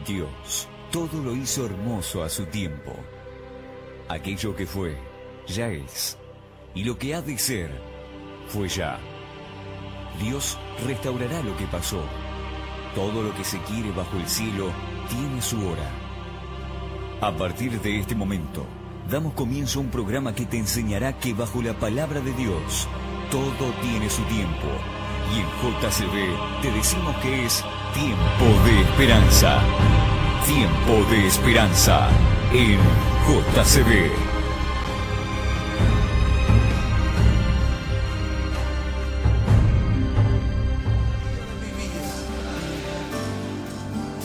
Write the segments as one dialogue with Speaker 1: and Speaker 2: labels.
Speaker 1: Dios todo lo hizo hermoso a su tiempo. Aquello que fue, ya es, y lo que ha de ser, fue ya. Dios restaurará lo que pasó. Todo lo que se quiere bajo el cielo tiene su hora. A partir de este momento, damos comienzo a un programa que te enseñará que bajo la palabra de Dios, todo tiene su tiempo. Y en JCB te decimos que es tiempo de esperanza. Tiempo de esperanza en JCB.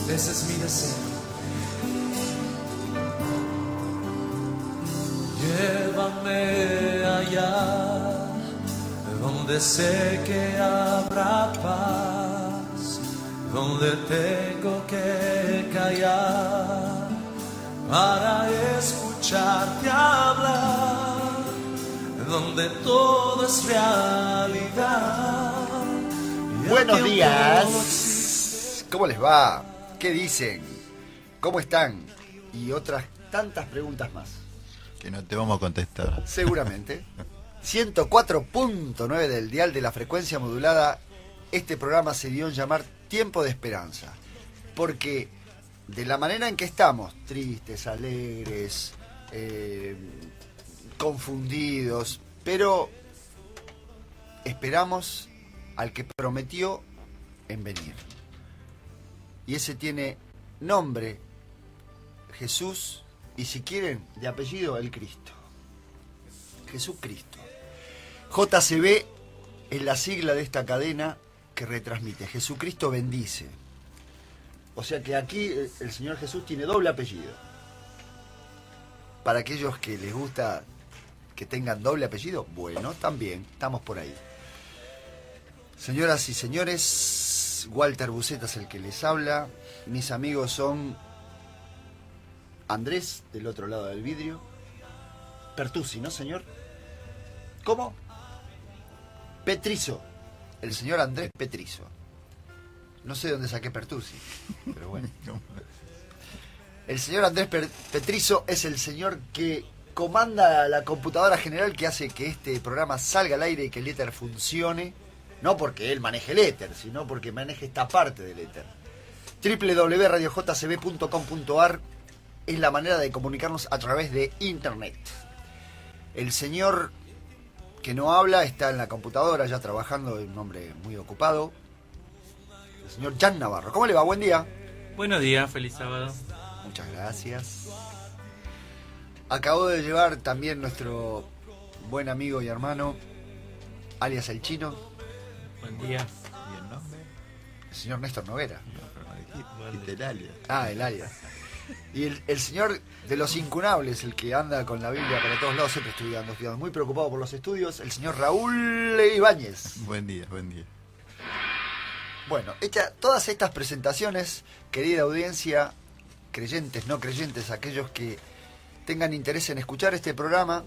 Speaker 2: Ese es mi deseo. Llévame allá, donde sé que habrá paz, donde tengo que callar para escucharte hablar, donde todo es realidad.
Speaker 3: Buenos días. ¿Cómo les va? ¿Qué dicen? ¿Cómo están? Y otras tantas preguntas más.
Speaker 4: Que no te vamos a contestar.
Speaker 3: Seguramente. 104.9 del dial de la frecuencia modulada. Este programa se dio en llamar Tiempo de Esperanza. Porque de la manera en que estamos, tristes, alegres, confundidos, pero esperamos al que prometió en venir. Y ese tiene nombre, Jesús, y si quieren, de apellido, el Cristo. Jesucristo. JCB es la sigla de esta cadena que retransmite. Jesucristo bendice. O sea que aquí el Señor Jesús tiene doble apellido. Para aquellos que les gusta que tengan doble apellido, bueno, también, estamos por ahí. Señoras y señores, Walter Buceta es el que les habla. Mis amigos son Andrés, del otro lado del vidrio. Pertusi, ¿no, señor? ¿Cómo? Petrizo. El señor Andrés Petrizo. No sé de dónde saqué Pertusi, pero bueno. El señor Andrés Petrizo es el señor que comanda la computadora general que hace que este programa salga al aire y que el éter funcione. No porque él maneje el éter, sino porque maneje esta parte del éter. www.radiojcb.com.ar es la manera de comunicarnos a través de internet. El señor que no habla está en la computadora ya trabajando, es un hombre muy ocupado. El señor Jan Navarro. ¿Cómo le va? Buen día.
Speaker 5: Buenos días, feliz sábado.
Speaker 3: Muchas gracias. Acabo de llevar también nuestro buen amigo y hermano, alias el Chino.
Speaker 5: Buen día.
Speaker 4: ¿Y el nombre?
Speaker 3: El señor Néstor Noguera.
Speaker 4: Dijiste el alias.
Speaker 3: Ah, el alias. Y el señor de los incunables, el que anda con la Biblia para todos lados, siempre estudiando, muy preocupado por los estudios, el señor Raúl Ibáñez.
Speaker 4: Buen día, buen día.
Speaker 3: Bueno, todas estas presentaciones, querida audiencia, creyentes, no creyentes, aquellos que tengan interés en escuchar este programa,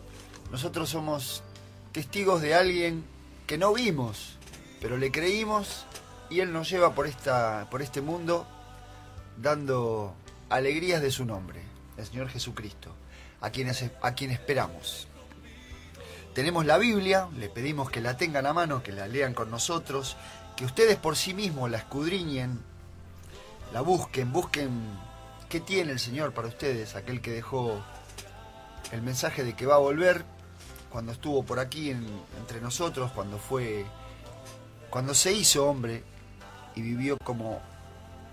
Speaker 3: nosotros somos testigos de alguien que no vimos, pero le creímos y él nos lleva por este mundo dando alegrías de su nombre, el Señor Jesucristo, a quien esperamos. Tenemos la Biblia, le pedimos que la tengan a mano, que la lean con nosotros, que ustedes por sí mismos la escudriñen, la busquen qué tiene el Señor para ustedes, aquel que dejó el mensaje de que va a volver, cuando estuvo por aquí entre nosotros, cuando se hizo hombre y vivió como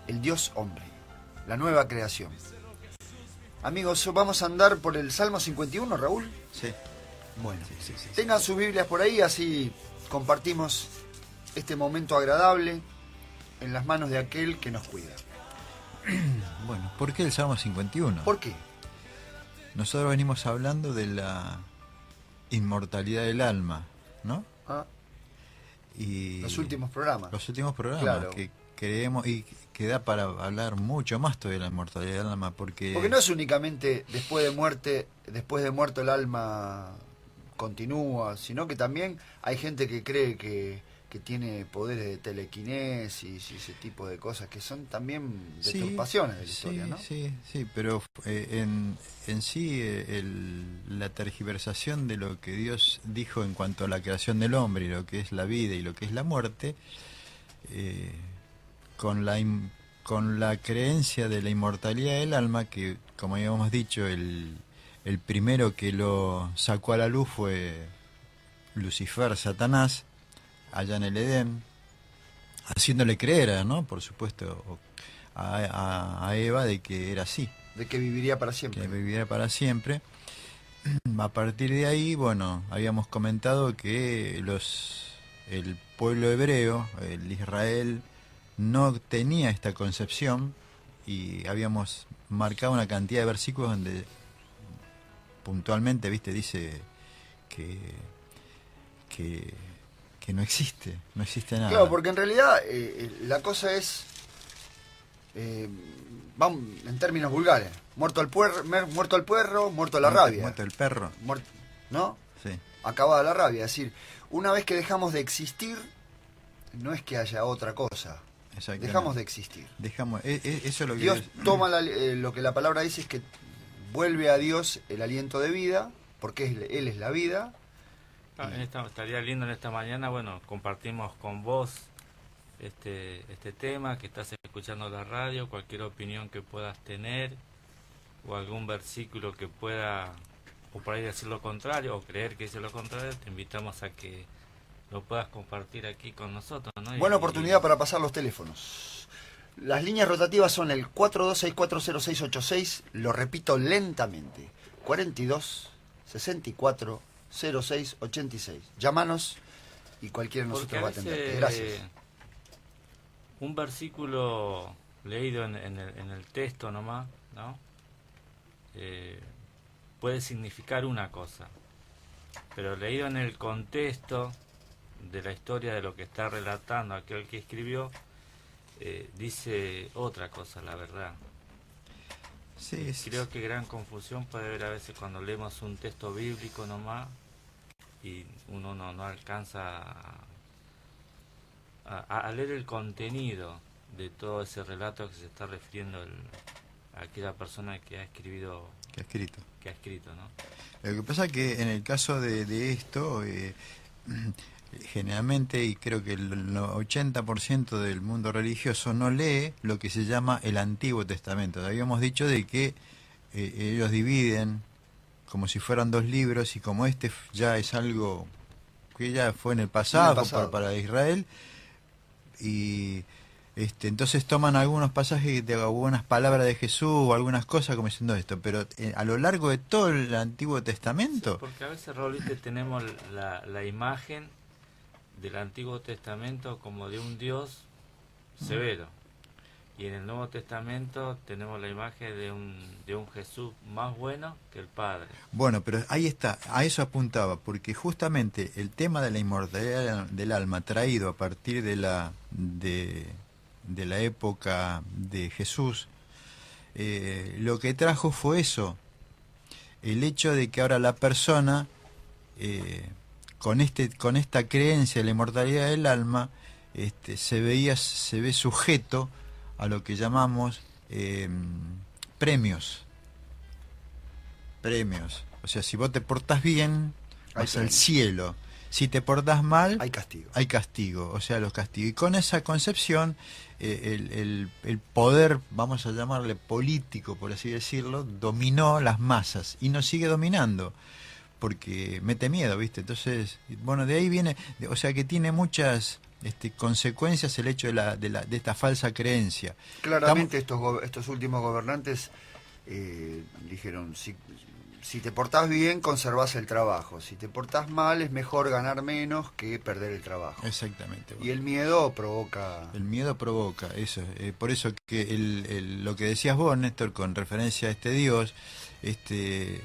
Speaker 3: el Dios hombre, la nueva creación. Amigos, vamos a andar por el Salmo 51, Raúl.
Speaker 4: Sí.
Speaker 3: Bueno,
Speaker 4: Sí.
Speaker 3: tengan sus Biblias por ahí, así compartimos este momento agradable en las manos de aquel que nos cuida.
Speaker 4: Bueno, ¿por qué el Salmo 51?
Speaker 3: ¿Por qué?
Speaker 4: Nosotros venimos hablando de la inmortalidad del alma, ¿no? Y
Speaker 3: Los últimos programas.
Speaker 4: Los últimos programas,
Speaker 3: Claro.
Speaker 4: que creemos y que da para hablar mucho más todavía de la inmortalidad del alma, porque
Speaker 3: no es únicamente después de muerto el alma continúa, sino que también hay gente que cree que que tiene poderes de telequinesis y ese tipo de cosas que son también
Speaker 4: Sí,
Speaker 3: deturpaciones de la
Speaker 4: sí,
Speaker 3: historia, ¿no?
Speaker 4: sí, pero en sí la tergiversación de lo que Dios dijo en cuanto a la creación del hombre y lo que es la vida y lo que es la muerte, eh, con la creencia de la inmortalidad del alma, que como habíamos dicho, el primero que lo sacó a la luz fue Lucifer, Satanás, allá en el Edén, haciéndole creer, ¿no? Por supuesto, a Eva de que era así,
Speaker 3: De que viviría para siempre.
Speaker 4: que viviera para siempre. A partir de ahí, bueno, habíamos comentado que el pueblo hebreo, el Israel, no tenía esta concepción y habíamos marcado una cantidad de versículos donde puntualmente, viste, dice que, que, que no existe nada.
Speaker 3: Claro, porque en realidad la cosa es, vamos, en términos vulgares, muerto el puerro, muerto la rabia.
Speaker 4: Muerto el perro,
Speaker 3: ¿No?
Speaker 4: sí.
Speaker 3: Acabada la rabia. Es decir, una vez que dejamos de existir, no es que haya otra cosa.
Speaker 4: Exactamente.
Speaker 3: Dejamos de existir.
Speaker 4: Eso es lo que
Speaker 3: Dios toma lo que la palabra dice, es que vuelve a Dios el aliento de vida, porque Él es la vida.
Speaker 5: Estaría lindo en esta mañana, bueno, compartimos con vos este tema, que estás escuchando la radio, cualquier opinión que puedas tener, o algún versículo que pueda, o por ahí decir lo contrario, o creer que dice lo contrario, te invitamos a que lo puedas compartir aquí con nosotros, ¿no?
Speaker 3: Buena oportunidad para pasar los teléfonos. Las líneas rotativas son el 42640686, lo repito lentamente, 42 64 06 86. Llámanos y cualquiera de nosotros va a atenderte. Gracias.
Speaker 5: Un versículo leído en el texto nomás, ¿no? Puede significar una cosa, pero leído en el contexto de la historia de lo que está relatando aquel que escribió, dice otra cosa, la verdad.
Speaker 4: Sí,
Speaker 5: Creo que gran confusión puede haber a veces cuando leemos un texto bíblico nomás y uno no alcanza a leer el contenido de todo ese relato que se está refiriendo a aquella persona que ha escrito, ¿no?
Speaker 4: Lo que pasa es que en el caso de esto, generalmente, y creo que el 80% del mundo religioso no lee lo que se llama el Antiguo Testamento. Habíamos dicho de que ellos dividen como si fueran dos libros, y como este ya es algo que ya fue en el pasado, para Israel, y entonces toman algunos pasajes de algunas palabras de Jesús o algunas cosas como diciendo esto, pero a lo largo de todo el Antiguo Testamento...
Speaker 5: Sí, porque a veces, Rolite, tenemos la imagen del Antiguo Testamento como de un Dios severo, y en el Nuevo Testamento tenemos la imagen de un Jesús más bueno que el Padre.
Speaker 4: Bueno, pero ahí está, a eso apuntaba, porque justamente el tema de la inmortalidad del alma, traído a partir de la época de Jesús, lo que trajo fue eso, el hecho de que ahora la persona, con esta creencia de la inmortalidad del alma, se ve sujeto a lo que llamamos premios. O sea, si vos te portás bien, vas al cielo. Si te portás mal, hay castigo. O sea, los castigos. Y con esa concepción, el poder, vamos a llamarle político, por así decirlo, dominó las masas y nos sigue dominando, porque mete miedo, ¿viste? Entonces, bueno, de ahí viene, o sea, que tiene muchas consecuencias el hecho de esta falsa creencia.
Speaker 3: Claramente estos últimos gobernantes dijeron, si te portás bien, conservás el trabajo. Si te portás mal, es mejor ganar menos que perder el trabajo.
Speaker 4: Exactamente. Bueno.
Speaker 3: Y el miedo provoca...
Speaker 4: El miedo provoca, eso. Por eso que lo que decías vos, Néstor, con referencia a este Dios,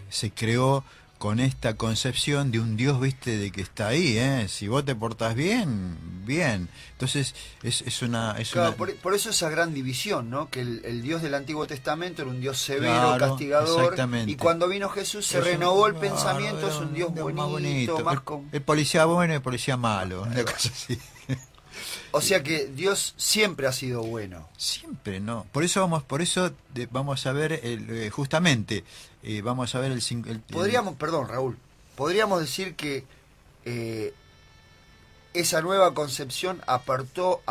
Speaker 4: se creó con esta concepción de un Dios, viste, de que está ahí, ¿eh? Si vos te portás bien, bien. Entonces, es una...
Speaker 3: Claro, por eso esa gran división, ¿no? Que el Dios del Antiguo Testamento era un Dios severo,
Speaker 4: Claro,
Speaker 3: castigador,
Speaker 4: exactamente.
Speaker 3: y cuando vino Jesús se renovó el pensamiento, es un Dios bonito, más con...
Speaker 4: El policía bueno y el policía malo, una cosa así.
Speaker 3: O sea que Dios siempre ha sido bueno.
Speaker 4: Siempre, ¿no? Por eso vamos a ver, justamente, vamos a ver
Speaker 3: Perdón, Raúl, podríamos decir que esa nueva concepción aportó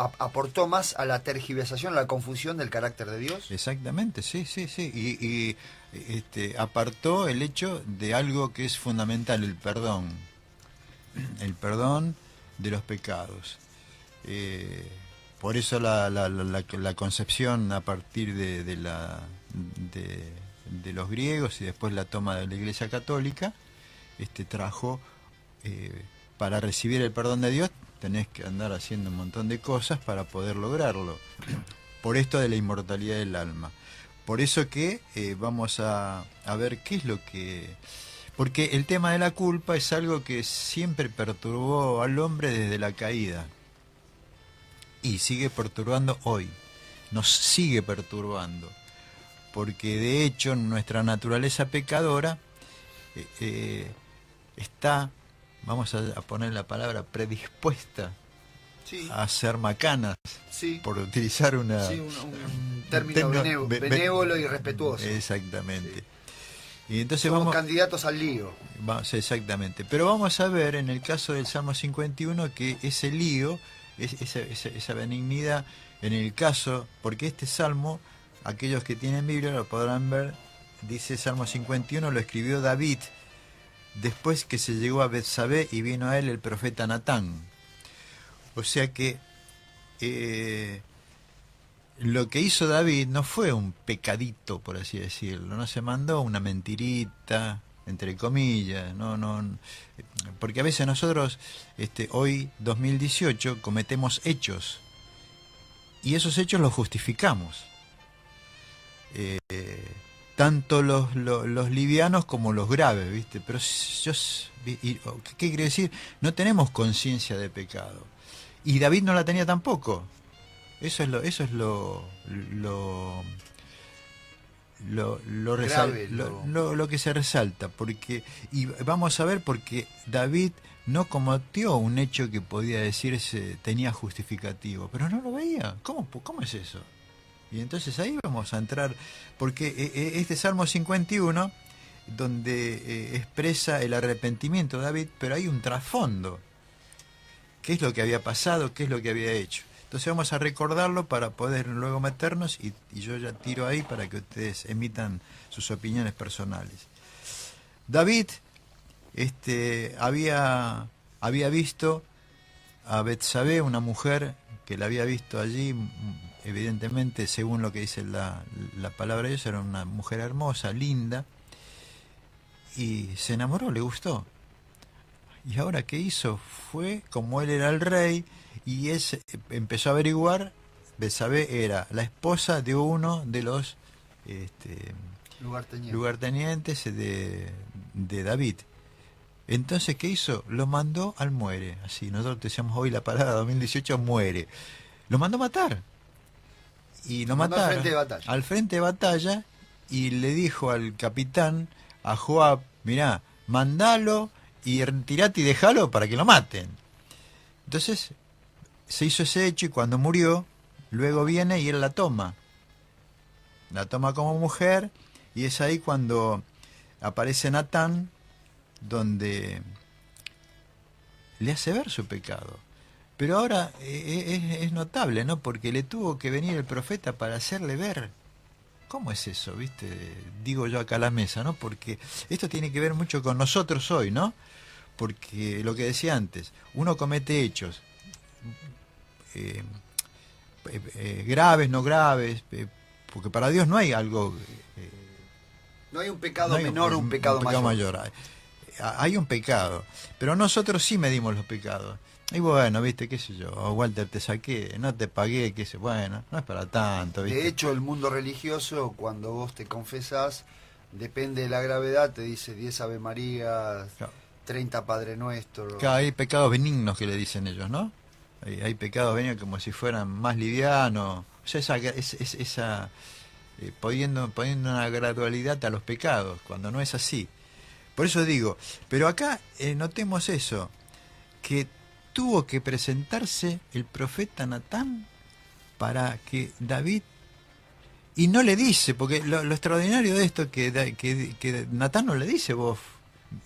Speaker 3: más a la tergiversación, a la confusión del carácter de Dios.
Speaker 4: Exactamente, sí. Y apartó el hecho de algo que es fundamental, el perdón. El perdón de los pecados. Por eso la concepción a partir de los griegos y después la toma de la Iglesia Católica trajo, para recibir el perdón de Dios tenés que andar haciendo un montón de cosas para poder lograrlo, por esto de la inmortalidad del alma. Por eso que vamos a ver qué es lo que... Porque el tema de la culpa es algo que siempre perturbó al hombre desde la caída. Y sigue perturbando hoy, nos sigue perturbando, porque de hecho nuestra naturaleza pecadora está, vamos a poner la palabra, predispuesta a hacer macanas, por utilizar un
Speaker 3: término benévolo y respetuoso.
Speaker 4: Exactamente. Y entonces
Speaker 3: somos
Speaker 4: vamos
Speaker 3: candidatos al lío.
Speaker 4: Exactamente, pero vamos a ver en el caso del Salmo 51 que ese lío, esa benignidad, en el caso, porque este salmo, aquellos que tienen Biblia lo podrán ver, dice Salmo 51, lo escribió David después que se llegó a Betsabé y vino a él el profeta Natán. O sea que lo que hizo David no fue un pecadito, por así decirlo, no se mandó una mentirita, entre comillas, no, porque a veces nosotros, hoy 2018, cometemos hechos y esos hechos los justificamos, tanto los livianos como los graves, ¿viste? Pero ¿qué quiere decir? No tenemos conciencia de pecado y David no la tenía tampoco. Eso es lo que se resalta, porque, y vamos a ver, porque David no cometió un hecho que podía decirse tenía justificativo, pero no lo veía. ¿Cómo es eso? Y entonces ahí vamos a entrar, porque este Salmo 51, donde expresa el arrepentimiento de David, pero hay un trasfondo. ¿Qué es lo que había pasado? ¿Qué es lo que había hecho? Entonces vamos a recordarlo para poder luego meternos y yo ya tiro ahí para que ustedes emitan sus opiniones personales. David había visto a Betsabé, una mujer que la había visto allí, evidentemente según lo que dice la palabra de Dios, era una mujer hermosa, linda, y se enamoró, le gustó. Y ahora ¿qué hizo? Fue, como él era el rey, y empezó a averiguar. Betsabé era la esposa de uno de los lugartenientes de David. Entonces, ¿qué hizo? Lo mandó al muere. Así, nosotros decíamos hoy la palabra 2018, muere. Lo mandó a matar. Y lo mataron al frente de batalla, y le dijo al capitán, a Joab, mirá, mandalo y retirate y déjalo para que lo maten. Entonces se hizo ese hecho, y cuando murió, luego viene y él la toma como mujer, y es ahí cuando aparece Natán, donde le hace ver su pecado. Pero ahora es notable, ¿no? Porque le tuvo que venir el profeta para hacerle ver. ¿Cómo es eso, viste? Digo yo acá a la mesa, ¿no? Porque esto tiene que ver mucho con nosotros hoy, ¿no? Porque lo que decía antes, uno comete hechos graves, no graves, porque para Dios no hay algo...
Speaker 3: no hay un pecado menor o un pecado mayor.
Speaker 4: Hay un pecado, pero nosotros sí medimos los pecados. Y bueno, viste, qué sé yo, Walter, te saqué, no te pagué, qué sé, bueno, no es para tanto, ¿viste?
Speaker 3: De hecho, el mundo religioso, cuando vos te confesás, depende de la gravedad, te dice 10 Ave Marías, 30 Padre Nuestro.
Speaker 4: Claro, hay pecados benignos que le dicen ellos, ¿no? Hay pecados venidos como si fueran más livianos. O sea, esa poniendo una gradualidad a los pecados, cuando no es así. Por eso digo, pero acá notemos eso, que tuvo que presentarse el profeta Natán para que David, y no le dice, porque lo extraordinario de esto que Natán no le dice, vos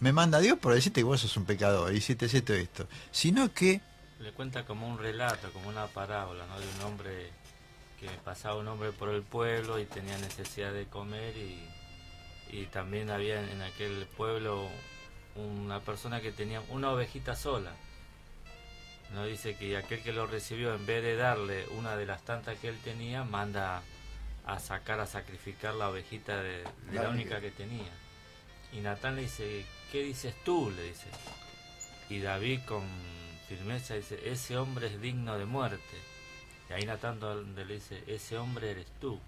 Speaker 4: me manda Dios por decirte que vos sos un pecador, hiciste esto, sino que
Speaker 5: Le cuenta como un relato, como una parábola, ¿no? De un hombre que pasaba un hombre por el pueblo y tenía necesidad de comer y también había en aquel pueblo una persona que tenía una ovejita sola. No dice que aquel que lo recibió, en vez de darle una de las tantas que él tenía, manda a sacrificar la ovejita de la única que tenía. Y Natán le dice, ¿qué dices tú? Le dice. Y David con firmeza dice, ese hombre es digno de muerte. Y ahí Natán donde le dice, ese hombre eres tú.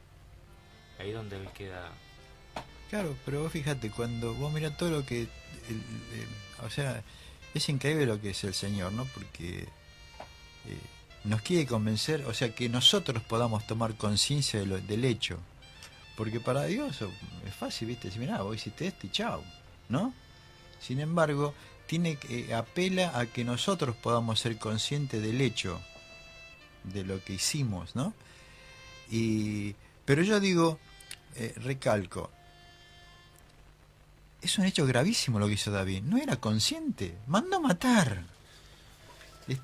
Speaker 5: Ahí donde él queda.
Speaker 4: claro, pero vos fíjate, cuando vos mirás todo lo que o sea, es increíble lo que es el Señor, ¿no? Porque nos quiere convencer, o sea, que nosotros podamos tomar conciencia del hecho. Porque para Dios es fácil, ¿viste? Decir, mirá, vos hiciste esto y chao, ¿no? Sin embargo, apela a que nosotros podamos ser conscientes del hecho, de lo que hicimos, ¿no? Pero yo digo, recalco, es un hecho gravísimo lo que hizo David. No era consciente, mandó a matar. Y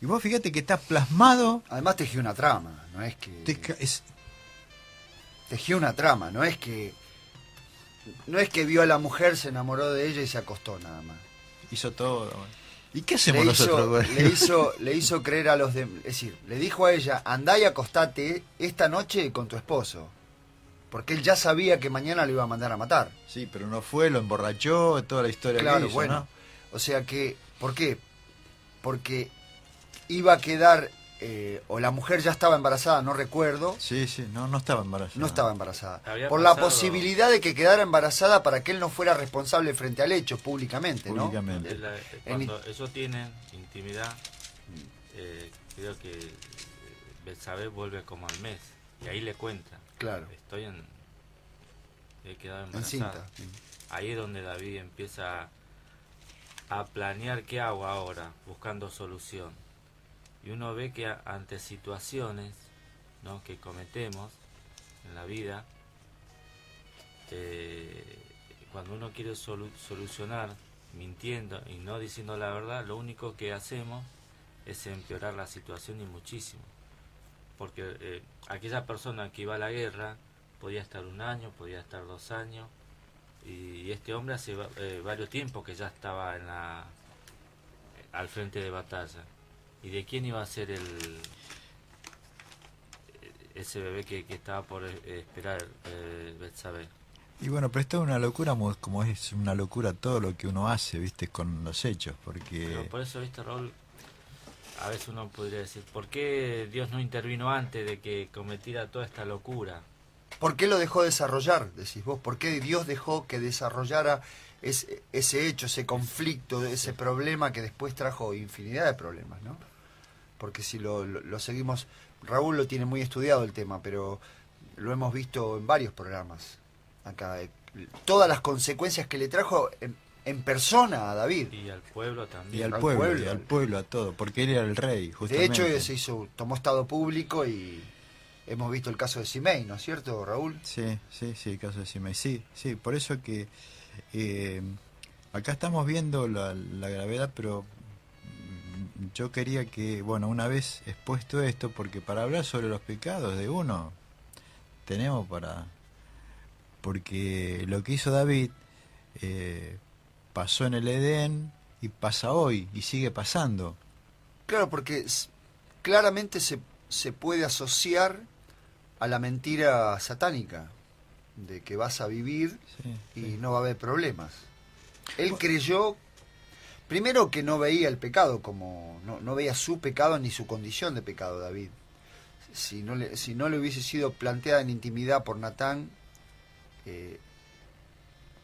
Speaker 4: vos fíjate que está plasmado.
Speaker 3: Además tejió una trama, no es que... Tejió una trama, no es que vio a la mujer, se enamoró de ella y se acostó nada más.
Speaker 4: Hizo todo. ¿Y qué hacemos nosotros?
Speaker 3: Le hizo creer a los demás, es decir, le dijo a ella, andá y acostate esta noche con tu esposo. Porque él ya sabía que mañana lo iba a mandar a matar.
Speaker 4: Sí, pero no fue, lo emborrachó, toda la historia
Speaker 3: claro,
Speaker 4: que hizo,
Speaker 3: bueno,
Speaker 4: ¿no?
Speaker 3: O sea que, ¿por qué? Porque iba a quedar, o la mujer ya estaba embarazada, no recuerdo.
Speaker 4: Sí, no estaba embarazada.
Speaker 3: No estaba embarazada.
Speaker 5: Por
Speaker 3: la posibilidad de que quedara embarazada para que él no fuera responsable frente al hecho, públicamente, ¿no?
Speaker 4: Públicamente.
Speaker 5: Cuando ellos tienen intimidad, creo que Betsabé vuelve como al mes. Y ahí le cuenta.
Speaker 3: Claro.
Speaker 5: He quedado embarazada. Ahí es donde David empieza a planear qué hago ahora, buscando solución. Y uno ve que ante situaciones, ¿no?, que cometemos en la vida, cuando uno quiere solucionar mintiendo y no diciendo la verdad, lo único que hacemos es empeorar la situación y muchísimo. Porque aquella persona que iba a la guerra podía estar 1 año, podía estar 2 años, y este hombre hace varios tiempos que ya estaba al frente de batalla. ¿Y de quién iba a ser ese bebé que estaba por esperar Betsabé?
Speaker 4: Y bueno, pero esto es una locura, como es una locura todo lo que uno hace, ¿viste? Con los hechos, porque...
Speaker 5: Pero por eso, ¿viste, Raúl? A veces uno podría decir, ¿por qué Dios no intervino antes de que cometiera toda esta locura?
Speaker 3: ¿Por qué lo dejó desarrollar, decís vos? ¿Por qué Dios dejó que desarrollara ese hecho, ese conflicto, ese problema que después trajo infinidad de problemas, ¿no? Porque si lo seguimos, Raúl lo tiene muy estudiado el tema, pero lo hemos visto en varios programas acá. Todas las consecuencias que le trajo en persona a David.
Speaker 5: Y al pueblo también.
Speaker 4: Y al pueblo, a todo, porque él era el rey, justamente.
Speaker 3: De hecho, tomó estado público y hemos visto el caso de Simei, ¿no es cierto, Raúl?
Speaker 4: Sí, el caso de Simei. Sí, por eso que acá estamos viendo la gravedad, pero yo quería que, bueno, una vez expuesto esto, porque para hablar sobre los pecados de uno, tenemos porque lo que hizo David pasó en el Edén y pasa hoy y sigue pasando.
Speaker 3: Claro, porque claramente se puede asociar a la mentira satánica de que vas a vivir y no va a haber problemas. Él creyó, primero, que no veía el pecado, como no veía su pecado ni su condición de pecado, David. Si no le hubiese sido planteada en intimidad por Natán,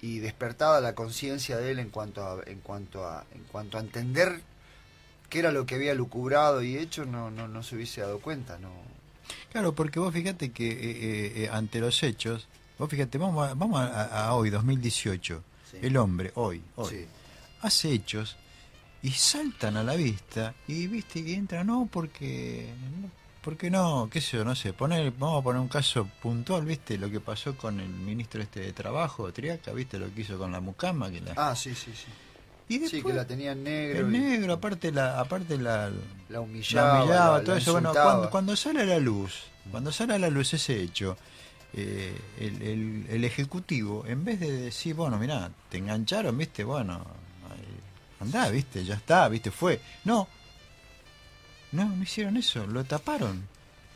Speaker 3: y despertada la conciencia de él en cuanto a entender qué era lo que había lucubrado y hecho, no se hubiese dado cuenta, no.
Speaker 4: Claro, porque vos fíjate que ante los hechos, vos fíjate, vamos a hoy, 2018,
Speaker 3: Sí.
Speaker 4: el hombre, hoy,
Speaker 3: Sí.
Speaker 4: hace hechos y saltan a la vista y viste que entra, no, porque no, qué sé yo, no sé, vamos a poner un caso puntual, viste, lo que pasó con el ministro de Trabajo, Triaca, viste lo que hizo con la mucama, que la...
Speaker 3: Sí.
Speaker 4: Y después,
Speaker 3: Sí, que la tenía en negro.
Speaker 4: el
Speaker 3: y
Speaker 4: negro, aparte la
Speaker 3: la humillaba,
Speaker 4: todo
Speaker 3: la
Speaker 4: eso. Bueno,
Speaker 3: insultaba.
Speaker 4: cuando sale a la luz ese hecho, el ejecutivo, en vez de decir, bueno, mirá, te engancharon, viste, bueno, andá, viste, ya está, viste, fue. No hicieron eso, lo taparon.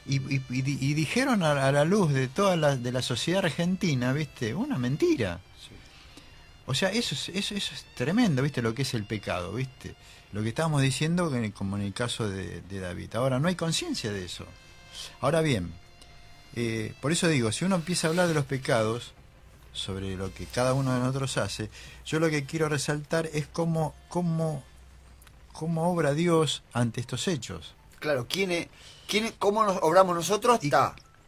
Speaker 4: Y dijeron a la luz de toda la sociedad argentina, viste, una mentira. O sea, eso es tremendo, ¿viste? Lo que es el pecado, ¿viste? Lo que estábamos diciendo como en el caso de David. Ahora, no hay conciencia de eso. Ahora bien, por eso digo, si uno empieza a hablar de los pecados, sobre lo que cada uno de nosotros hace, yo lo que quiero resaltar es cómo obra Dios ante estos hechos.
Speaker 3: Claro, ¿cómo nos obramos nosotros?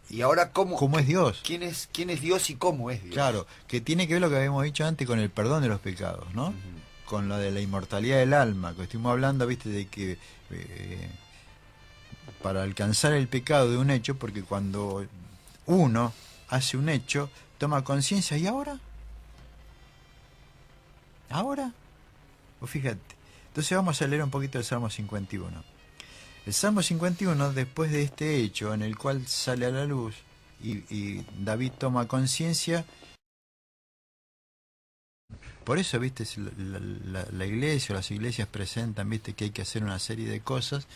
Speaker 3: Y ahora,
Speaker 4: ¿Cómo es Dios?
Speaker 3: ¿Quién es Dios y cómo es Dios?
Speaker 4: Claro, que tiene que ver lo que habíamos dicho antes con el perdón de los pecados, ¿no?
Speaker 3: Ujú.
Speaker 4: Con lo de la inmortalidad del alma, que estuvimos hablando, viste, de que para alcanzar el pecado de un hecho, porque cuando uno hace un hecho, toma conciencia, ¿y ahora? Pues fíjate, entonces vamos a leer un poquito el Salmo 51. El Salmo 51, después de este hecho en el cual sale a la luz y David toma conciencia, por eso, viste, la iglesia o las iglesias presentan, viste, que hay que hacer una serie de cosas,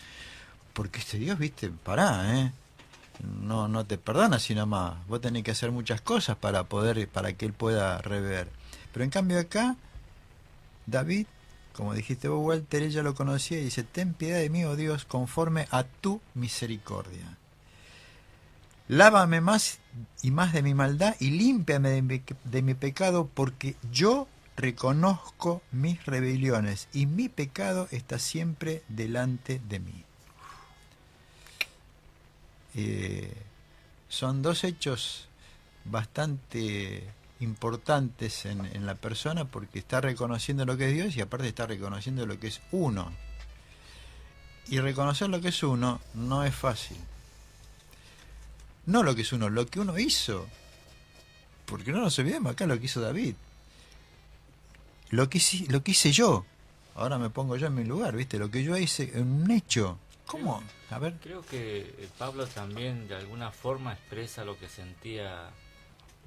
Speaker 4: porque este Dios, viste, pará, no te perdona así nomás, vos tenés que hacer muchas cosas para que él pueda rever. Pero en cambio acá, David, como dijiste vos, Walter, ella lo conocía y dice, ten piedad de mí, oh Dios, conforme a tu misericordia. Lávame más y más de mi maldad y límpiame de mi pecado, porque yo reconozco mis rebeliones y mi pecado está siempre delante de mí. Son dos hechos bastante importantes en la persona, porque está reconociendo lo que es Dios y aparte está reconociendo lo que es uno. Y reconocer lo que es uno no es fácil. No lo que es uno, lo que uno hizo. Porque no nos olvidemos acá lo que hizo David. Lo que hice yo. Ahora me pongo yo en mi lugar, ¿viste? Lo que yo hice en un hecho. ¿Cómo? A ver.
Speaker 5: Creo que Pablo también de alguna forma expresa lo que sentía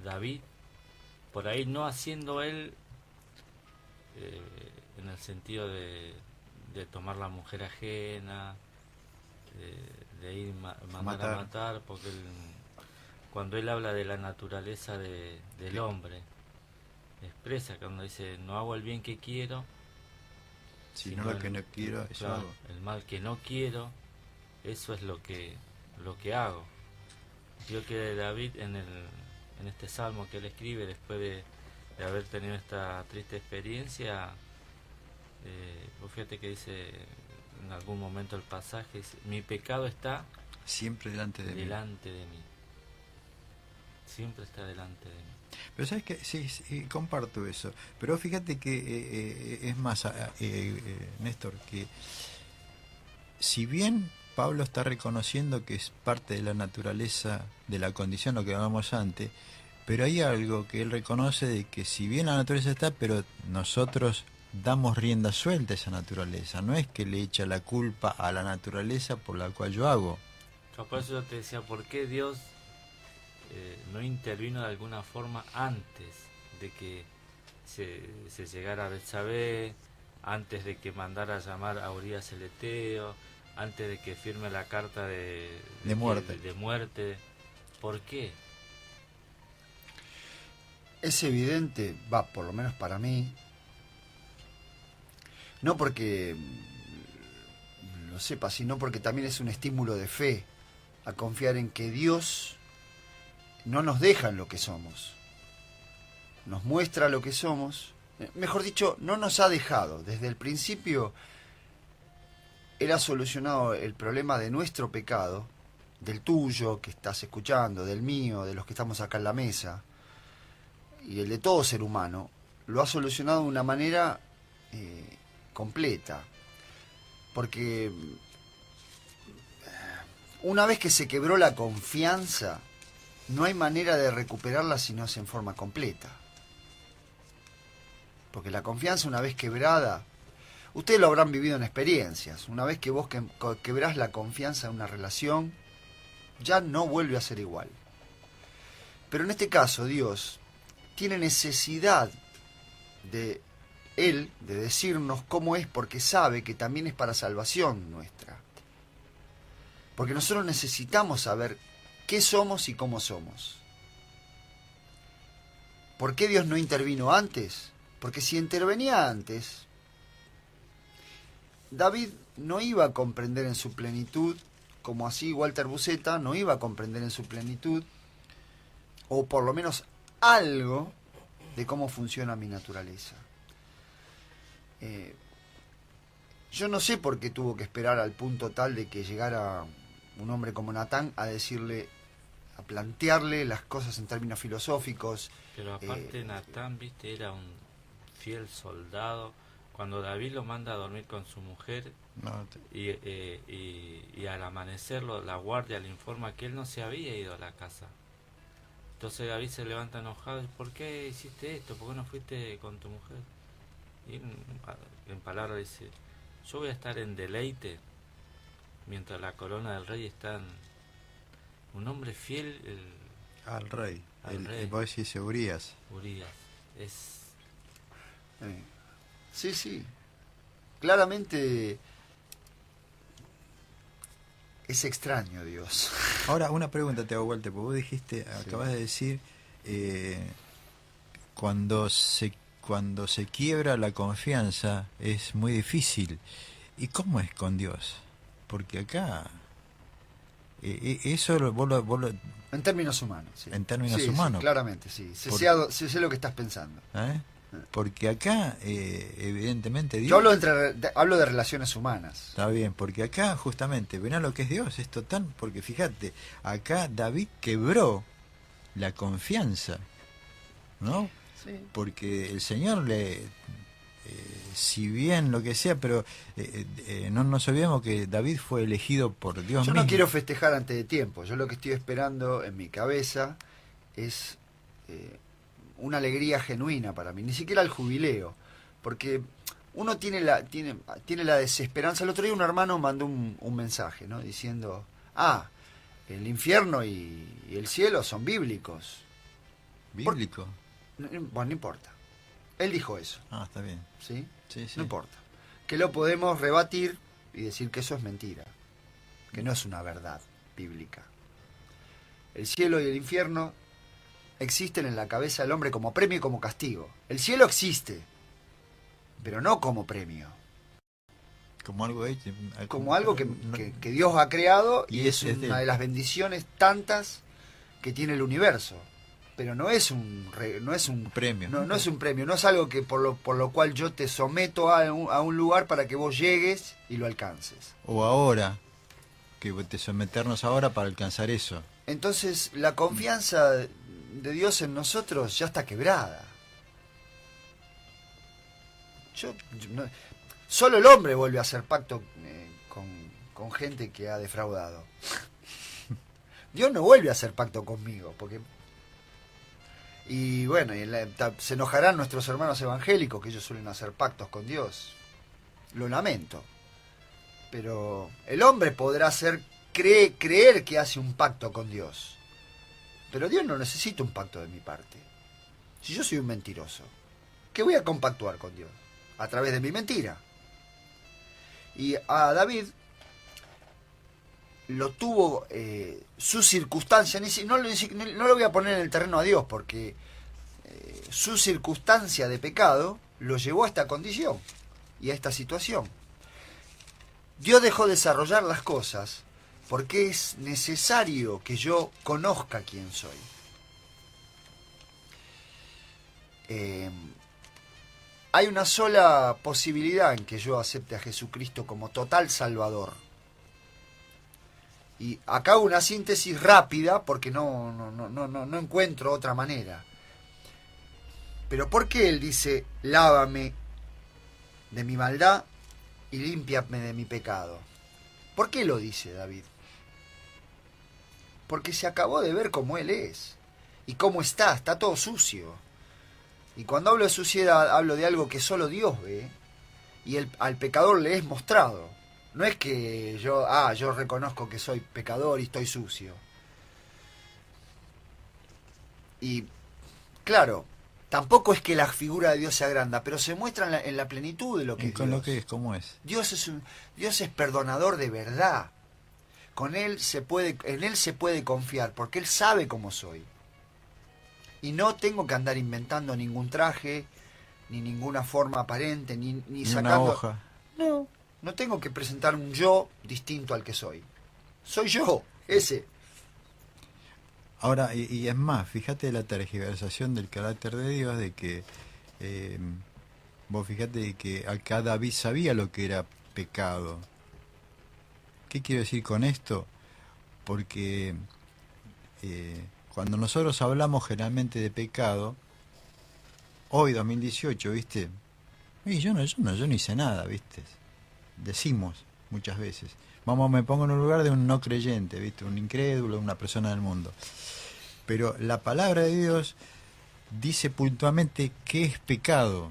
Speaker 5: David, por ahí no haciendo él en el sentido de tomar la mujer ajena, de ir mandar a matar, porque cuando él habla de la naturaleza del hombre, expresa cuando dice, no hago el bien que quiero,
Speaker 4: sino lo que no quiero, eso
Speaker 5: claro,
Speaker 4: hago.
Speaker 5: el mal que no quiero, eso es lo que hago. Creo que David en este salmo que él escribe después de haber tenido esta triste experiencia, vos fíjate que dice en algún momento el pasaje, dice, mi pecado está
Speaker 4: siempre delante de mí.
Speaker 5: Siempre está delante de mí.
Speaker 4: Pero sabes que sí, comparto eso. Pero fíjate que es más, Néstor, que si bien Pablo está reconociendo que es parte de la naturaleza, de la condición, lo que hablábamos antes, pero hay algo que él reconoce de que si bien la naturaleza está, pero nosotros damos rienda suelta a esa naturaleza. No es que le echa la culpa a la naturaleza por la cual yo hago.
Speaker 5: Por eso yo te decía, ¿por qué Dios no intervino de alguna forma antes de que se llegara a Betsabé, antes de que mandara a llamar a Urías el Eteo, antes de que firme la carta de muerte? ¿Por qué?
Speaker 3: Es evidente, por lo menos para mí, no porque lo sepa, sino porque también es un estímulo de fe, a confiar en que Dios no nos deja en lo que somos, nos muestra lo que somos, mejor dicho, no nos ha dejado. Desde el principio Él ha solucionado el problema de nuestro pecado, del tuyo que estás escuchando, del mío, de los que estamos acá en la mesa, y el de todo ser humano, lo ha solucionado de una manera completa. Porque una vez que se quebró la confianza, no hay manera de recuperarla si no es en forma completa. Porque la confianza, una vez quebrada, ustedes lo habrán vivido en experiencias, una vez que vos quebrás la confianza en una relación, ya no vuelve a ser igual. Pero en este caso, Dios tiene necesidad de Él, de decirnos cómo es, porque sabe que también es para salvación nuestra. Porque nosotros necesitamos saber qué somos y cómo somos. ¿Por qué Dios no intervino antes? Porque si intervenía antes, David no iba a comprender en su plenitud, como así Walter Buceta no iba a comprender en su plenitud, o por lo menos algo de cómo funciona mi naturaleza. Yo no sé por qué tuvo que esperar al punto tal de que llegara un hombre como Natán a decirle, a plantearle las cosas en términos filosóficos.
Speaker 5: Pero aparte Natán, viste, era un fiel soldado. Cuando David lo manda a dormir con su mujer y al amanecer la guardia le informa que él no se había ido a la casa. Entonces David se levanta enojado y ¿por qué hiciste esto? ¿Por qué no fuiste con tu mujer? Y en palabras dice, yo voy a estar en deleite mientras la corona del rey está en... Un hombre fiel
Speaker 4: al rey.
Speaker 5: Al rey.
Speaker 4: Vos decís Urías.
Speaker 5: Urías. Es...
Speaker 3: Sí. Claramente es extraño Dios.
Speaker 4: Ahora, una pregunta te hago, Walter, porque vos dijiste, acabas de decir, cuando se quiebra la confianza es muy difícil. ¿Y cómo es con Dios? Porque acá, eso vos lo...
Speaker 3: En términos humanos, sí.
Speaker 4: En términos humanos.
Speaker 3: Sí, claramente, sí. Sé lo que estás pensando.
Speaker 4: Porque acá, evidentemente, Dios...
Speaker 3: Yo hablo de relaciones humanas.
Speaker 4: Está bien, porque acá, justamente, ven a lo que es Dios, es total... Porque fíjate, acá David quebró la confianza, ¿no? Sí. Porque el Señor le... si bien lo que sea, pero no nos olvidemos que David fue elegido por Dios mismo.
Speaker 3: Yo no quiero festejar antes de tiempo. Yo lo que estoy esperando en mi cabeza es una alegría genuina para mí, ni siquiera el jubileo, porque uno tiene la desesperanza. El otro día un hermano mandó un mensaje, ¿no? Diciendo, el infierno y el cielo son bíblicos.
Speaker 4: ¿Bíblico?
Speaker 3: Bueno, no importa. Él dijo eso.
Speaker 4: Está bien.
Speaker 3: ¿Sí?
Speaker 4: Sí.
Speaker 3: No importa. Que lo podemos rebatir y decir que eso es mentira, que no es una verdad bíblica. El cielo y el infierno existen en la cabeza del hombre como premio y como castigo. El cielo existe, pero no como premio.
Speaker 4: Como algo hecho.
Speaker 3: Como algo que Dios ha creado y es una de las bendiciones tantas que tiene el universo. Pero no es un
Speaker 4: premio.
Speaker 3: No es un premio, no es algo que por lo cual yo te someto a un lugar para que vos llegues y lo alcances.
Speaker 4: O ahora, que te someternos ahora para alcanzar eso.
Speaker 3: Entonces, la confianza de Dios en nosotros ya está quebrada. Solo el hombre vuelve a hacer pacto con gente que ha defraudado. Dios no vuelve a hacer pacto conmigo, porque... Y bueno, se enojarán nuestros hermanos evangélicos, que ellos suelen hacer pactos con Dios. Lo lamento. Pero el hombre podrá creer que hace un pacto con Dios. Pero Dios no necesita un pacto de mi parte. Si yo soy un mentiroso, ¿qué voy a compactuar con Dios? A través de mi mentira. Y a David lo tuvo su circunstancia, no lo voy a poner en el terreno a Dios, porque su circunstancia de pecado lo llevó a esta condición y a esta situación. Dios dejó desarrollar las cosas porque es necesario que yo conozca quién soy. hay una sola posibilidad en que yo acepte a Jesucristo como total Salvador. Y acá hago una síntesis rápida porque no encuentro otra manera. Pero ¿por qué Él dice, lávame de mi maldad y límpiame de mi pecado? ¿Por qué lo dice David? Porque se acabó de ver cómo Él es. Y cómo está todo sucio. Y cuando hablo de suciedad, hablo de algo que solo Dios ve. Y al pecador le es mostrado. No es que yo reconozco que soy pecador y estoy sucio. Y, claro, tampoco es que la figura de Dios se agranda, pero se muestra en la plenitud de lo que es
Speaker 4: con
Speaker 3: Dios.
Speaker 4: lo que es, ¿cómo es?
Speaker 3: Dios es perdonador de verdad. En él se puede confiar, porque Él sabe cómo soy. Y no tengo que andar inventando ningún traje, ni ninguna forma aparente, ni sacando...
Speaker 4: una hoja.
Speaker 3: No tengo que presentar un yo distinto al que soy. Soy yo, ese.
Speaker 4: Ahora, y es más, fíjate la tergiversación del carácter de Dios, de que vos fíjate que acá David sabía lo que era pecado. ¿Qué quiero decir con esto? Porque cuando nosotros hablamos generalmente de pecado, hoy 2018, ¿viste? Y yo no hice nada, ¿viste? Decimos muchas veces. Me pongo en un lugar de un no creyente, ¿viste? Un incrédulo, una persona del mundo. Pero la palabra de Dios dice puntualmente qué es pecado.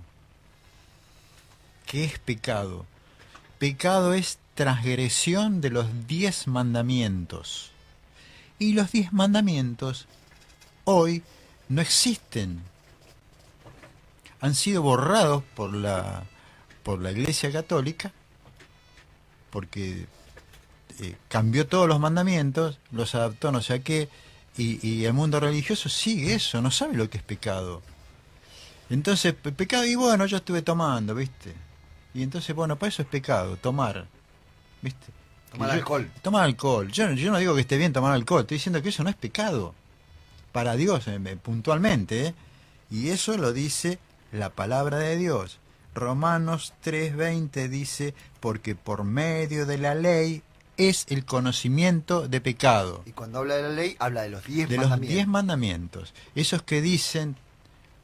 Speaker 4: ¿Qué es pecado? Pecado es transgresión de los 10 mandamientos. Y los 10 mandamientos hoy no existen. Han sido borrados por la Iglesia Católica, porque cambió todos los mandamientos, los adaptó no sé a qué, y el mundo religioso sigue eso, no sabe lo que es pecado. Entonces, pecado, y bueno, yo estuve tomando, ¿viste? Y entonces, bueno, para eso es pecado, tomar, ¿viste?
Speaker 3: Tomar alcohol.
Speaker 4: Tomar alcohol. Yo no digo que esté bien tomar alcohol, estoy diciendo que eso no es pecado. Para Dios, puntualmente, ¿eh? Y eso lo dice la palabra de Dios. Romanos 3:20 dice, porque por medio de la ley es el conocimiento de pecado.
Speaker 3: Y cuando habla de la ley, habla de los 10
Speaker 4: de
Speaker 3: mandamientos.
Speaker 4: los 10 mandamientos. Esos que dicen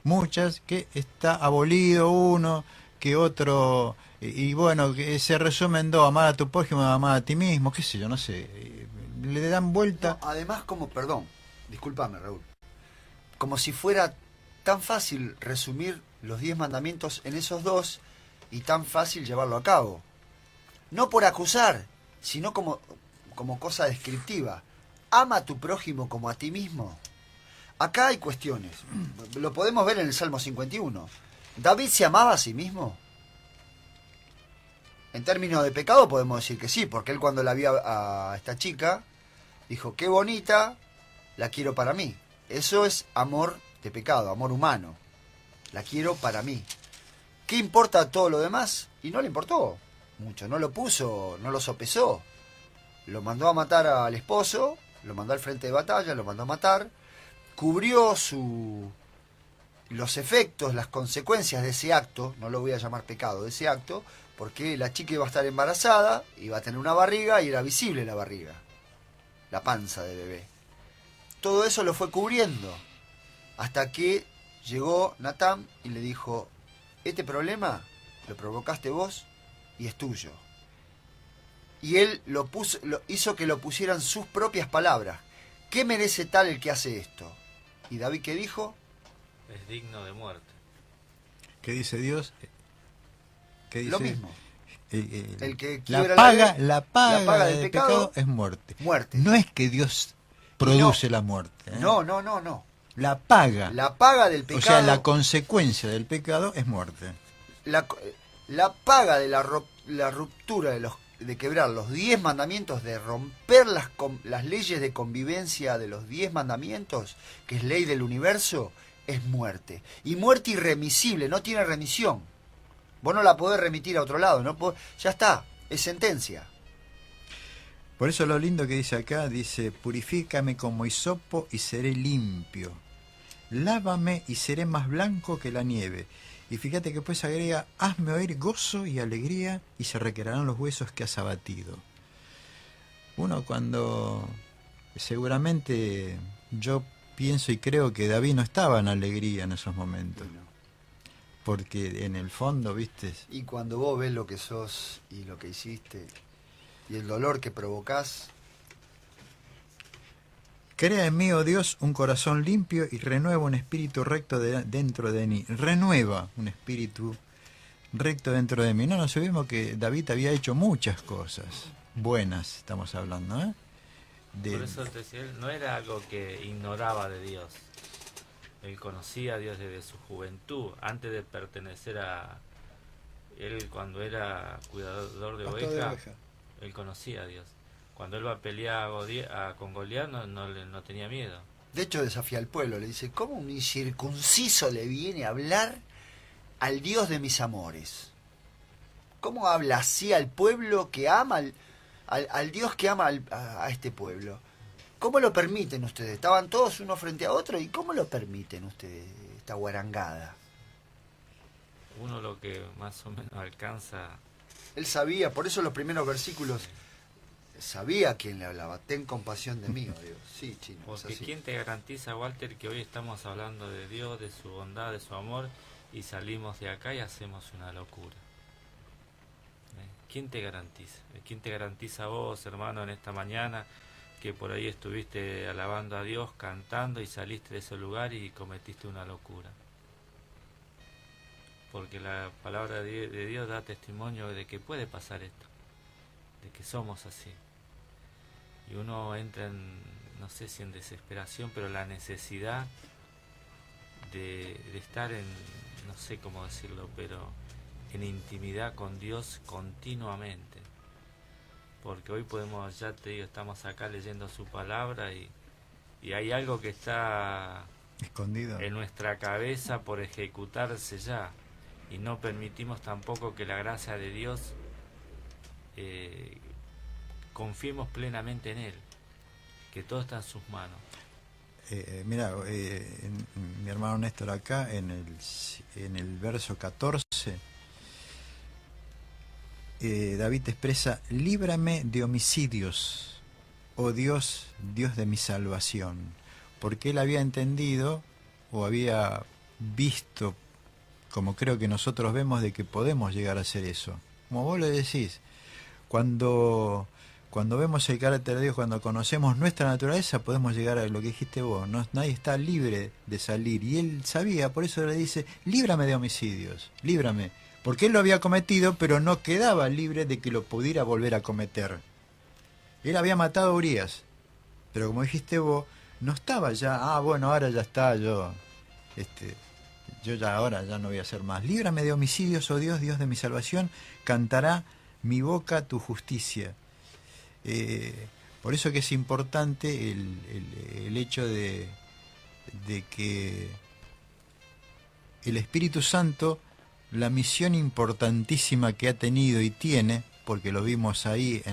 Speaker 4: muchas que está abolido uno, que otro, y bueno, que se resume en 2, amar a tu prójimo, amar a ti mismo, qué sé yo, no sé. Le dan vuelta.
Speaker 3: No, además, discúlpame, Raúl, como si fuera tan fácil resumir los 10 mandamientos en esos 2 y tan fácil llevarlo a cabo. No por acusar, sino como cosa descriptiva. Ama a tu prójimo como a ti mismo. Acá hay cuestiones. Lo podemos ver en el Salmo 51. ¿David se amaba a sí mismo? En términos de pecado podemos decir que sí, porque él cuando la vio a esta chica, dijo, qué bonita, la quiero para mí. Eso es amor de pecado, amor humano. La quiero para mí. ¿Qué importa todo lo demás? Y no le importó mucho, no lo puso, no lo sopesó. Lo mandó a matar al esposo, lo mandó al frente de batalla, lo mandó a matar, cubrió los efectos, las consecuencias de ese acto, no lo voy a llamar pecado, de ese acto, porque la chica iba a estar embarazada, iba a tener una barriga y era visible la barriga, la panza del bebé. Todo eso lo fue cubriendo, hasta que llegó Natán y le dijo, este problema lo provocaste vos y es tuyo. Y él hizo que lo pusieran sus propias palabras. ¿Qué merece tal el que hace esto? ¿Y David qué dijo?
Speaker 5: Es digno de muerte.
Speaker 4: ¿Qué dice Dios? ¿Qué dice?
Speaker 3: Lo mismo. El que
Speaker 4: la paga del pecado es muerte. No es que Dios produce la muerte.
Speaker 3: No.
Speaker 4: La paga.
Speaker 3: La paga del pecado.
Speaker 4: O sea, la consecuencia del pecado es muerte.
Speaker 3: La paga de la ruptura de quebrar los 10 mandamientos, de romper las leyes de convivencia de los 10 mandamientos, que es ley del universo, es muerte. Y muerte irremisible, no tiene remisión. Vos no la podés remitir a otro lado, ya está, es sentencia.
Speaker 4: Por eso lo lindo que dice acá, dice, purifícame como hisopo y seré limpio. Lávame y seré más blanco que la nieve. Y fíjate que después agrega, hazme oír gozo y alegría y se requerirán los huesos que has abatido. Uno cuando seguramente yo pienso y creo que David no estaba en alegría en esos momentos.
Speaker 3: No.
Speaker 4: Porque en el fondo, viste,
Speaker 3: Y cuando vos ves lo que sos y lo que hiciste y el dolor que provocás,
Speaker 4: crea en mí, oh Dios, un corazón limpio y renueva un espíritu recto dentro de mí. Renueva un espíritu recto dentro de mí. No nos olvidemos que David había hecho muchas cosas buenas, estamos hablando, ¿eh?
Speaker 5: Por eso te decía, él no era algo que ignoraba de Dios. Él conocía a Dios desde su juventud, antes de pertenecer a... Él cuando era cuidador de ovejas, él conocía a Dios. Cuando él va a pelear con Goliat no tenía miedo.
Speaker 3: de hecho desafía al pueblo, le dice, ¿cómo un incircunciso le viene a hablar al Dios de mis amores? ¿Cómo habla así al pueblo que ama, al Dios que ama a este pueblo? ¿Cómo lo permiten ustedes? Estaban todos uno frente a otro, ¿y cómo lo permiten ustedes, esta guarangada?
Speaker 5: Uno lo que más o menos alcanza...
Speaker 3: Él sabía, por eso los primeros versículos, sabía a quién le hablaba. Ten compasión de mí, oh Dios. Sí, Chino, es
Speaker 5: Porque
Speaker 3: así.
Speaker 5: ¿quién te garantiza, Walter, que hoy estamos hablando de Dios, de su bondad, de su amor, y salimos de acá y hacemos una locura? ¿Quién te garantiza? ¿Quién te garantiza a vos, hermano, en esta mañana, que por ahí estuviste alabando a Dios, cantando, y saliste de ese lugar y cometiste una locura? Porque la palabra de Dios da testimonio de que puede pasar esto, de que somos así. Y uno entra en, no sé si en desesperación, pero la necesidad de estar en, no sé cómo decirlo, pero en intimidad con Dios continuamente. Porque hoy podemos, ya te digo, estamos acá leyendo su palabra y hay algo que está
Speaker 4: escondido
Speaker 5: en nuestra cabeza por ejecutarse ya. Y no permitimos tampoco que la gracia de Dios confiemos plenamente en Él, que todo está en sus manos.
Speaker 4: Mira, mi hermano Néstor acá en el verso 14, David expresa, líbrame de homicidios, oh Dios, Dios de mi salvación, porque él había entendido o había visto, como creo que nosotros vemos, de que podemos llegar a hacer eso. Como vos lo decís, cuando vemos el carácter de Dios, cuando conocemos nuestra naturaleza, podemos llegar a lo que dijiste vos. Nadie está libre de salir. Y él sabía, por eso le dice, líbrame de homicidios, líbrame. Porque él lo había cometido, pero no quedaba libre de que lo pudiera volver a cometer. Él había matado a Urías, pero como dijiste vos, no estaba ya, bueno, ahora ya está, yo ya ahora ya no voy a hacer más. Líbrame de homicidios, oh Dios, Dios de mi salvación, cantará mi boca tu justicia. Por eso que es importante el hecho de que el Espíritu Santo, la misión importantísima que ha tenido y tiene, porque lo vimos ahí,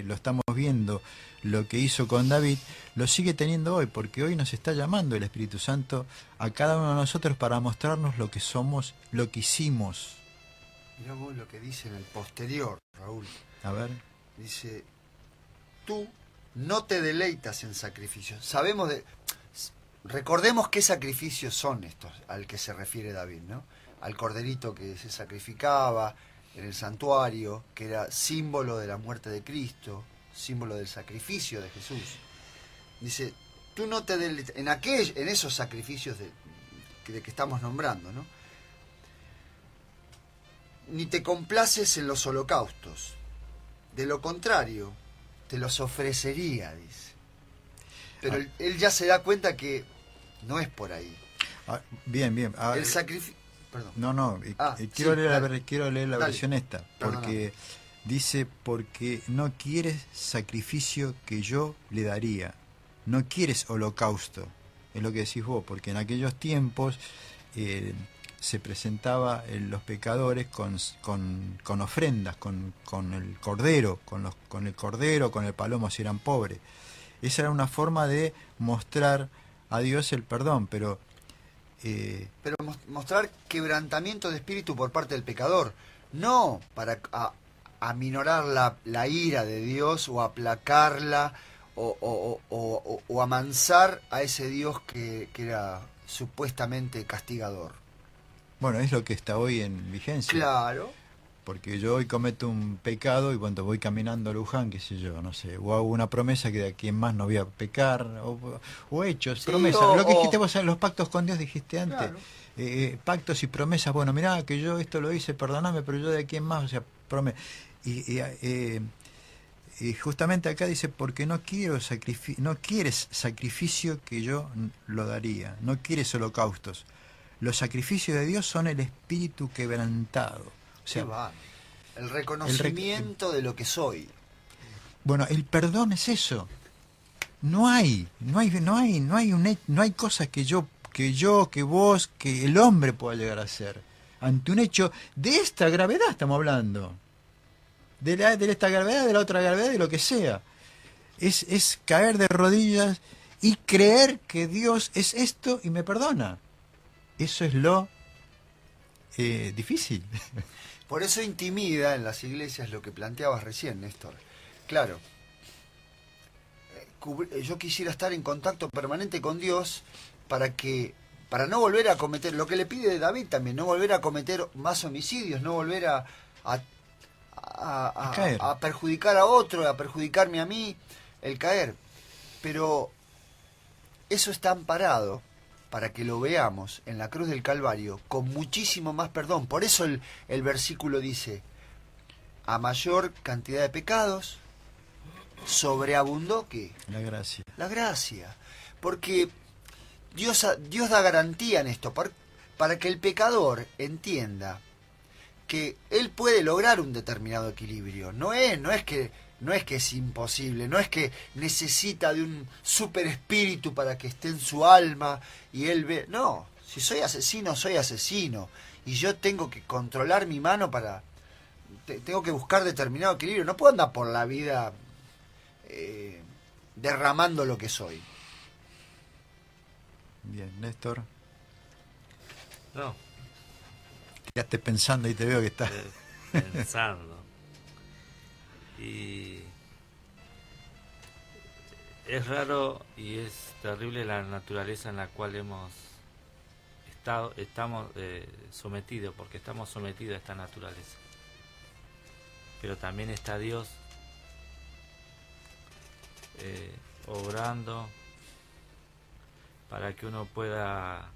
Speaker 4: lo estamos viendo, lo que hizo con David, lo sigue teniendo hoy, porque hoy nos está llamando el Espíritu Santo a cada uno de nosotros para mostrarnos lo que somos, lo que hicimos.
Speaker 3: Mirá vos lo que dice en el posterior, Raúl.
Speaker 4: A ver.
Speaker 3: Dice, tú no te deleitas en sacrificios. Recordemos qué sacrificios son estos al que se refiere David, ¿no? Al corderito que se sacrificaba en el santuario, que era símbolo de la muerte de Cristo, símbolo del sacrificio de Jesús. Dice, tú no te deleitas en esos sacrificios de que estamos nombrando, ¿no? Ni te complaces en los holocaustos. De lo contrario, te los ofrecería, dice. Pero él ya se da cuenta que no es por ahí.
Speaker 4: Bien.
Speaker 3: El sacrificio... Perdón.
Speaker 4: No, quiero leer la versión esta, porque dice, porque no quieres sacrificio que yo le daría, no quieres holocausto, es lo que decís vos, porque en aquellos tiempos se presentaba los pecadores con ofrendas, con el cordero, con el palomo si eran pobres. Esa era una forma de mostrar a Dios el perdón, pero
Speaker 3: Pero mostrar quebrantamiento de espíritu por parte del pecador, no para aminorar la ira de Dios o aplacarla o amansar a ese Dios que era supuestamente castigador.
Speaker 4: Bueno, es lo que está hoy en vigencia.
Speaker 3: Claro.
Speaker 4: Porque yo hoy cometo un pecado y cuando voy caminando a Luján, qué sé yo, no sé, o hago una promesa que de aquí en más no voy a pecar, o hechos,
Speaker 3: Sí,
Speaker 4: promesas. Lo que dijiste vos en los pactos con Dios, dijiste antes.
Speaker 3: Claro.
Speaker 4: Pactos y promesas, bueno, mirá, que yo esto lo hice, perdóname, pero yo de aquí en más, o sea, y justamente acá dice, porque no quieres sacrificio que yo lo daría, no quieres holocaustos. Los sacrificios de Dios son el espíritu quebrantado. O sea,
Speaker 3: el reconocimiento de lo que soy.
Speaker 4: Bueno, el perdón es eso. No hay cosas que vos, que el hombre pueda llegar a hacer ante un hecho de esta gravedad. Estamos hablando de esta gravedad, de la otra gravedad, de lo que sea. Es caer de rodillas y creer que Dios es esto y me perdona. Eso es lo difícil.
Speaker 3: Por eso intimida en las iglesias lo que planteabas recién, Néstor. Claro, yo quisiera estar en contacto permanente con Dios para no volver a cometer, lo que le pide David también, no volver a cometer más homicidios, no volver a perjudicar a otro, a perjudicarme a mí, el caer. Pero eso está amparado para que lo veamos en la cruz del Calvario con muchísimo más perdón. Por eso el versículo dice, a mayor cantidad de pecados, sobreabundó, ¿qué?
Speaker 4: La gracia.
Speaker 3: La gracia. Porque Dios da garantía en esto, para que el pecador entienda que él puede lograr un determinado equilibrio. No es que es imposible, no es que necesita de un super espíritu para que esté en su alma y él ve. No, si soy asesino, soy asesino. Y yo tengo que controlar mi mano tengo que buscar determinado equilibrio. No puedo andar por la vida derramando lo que soy.
Speaker 4: Bien, Néstor.
Speaker 5: No.
Speaker 4: Quedaste pensando y te veo que estás
Speaker 5: pensando. Y es raro y es terrible la naturaleza en la cual estamos sometidos, porque estamos sometidos a esta naturaleza. Pero también está Dios obrando para que uno pueda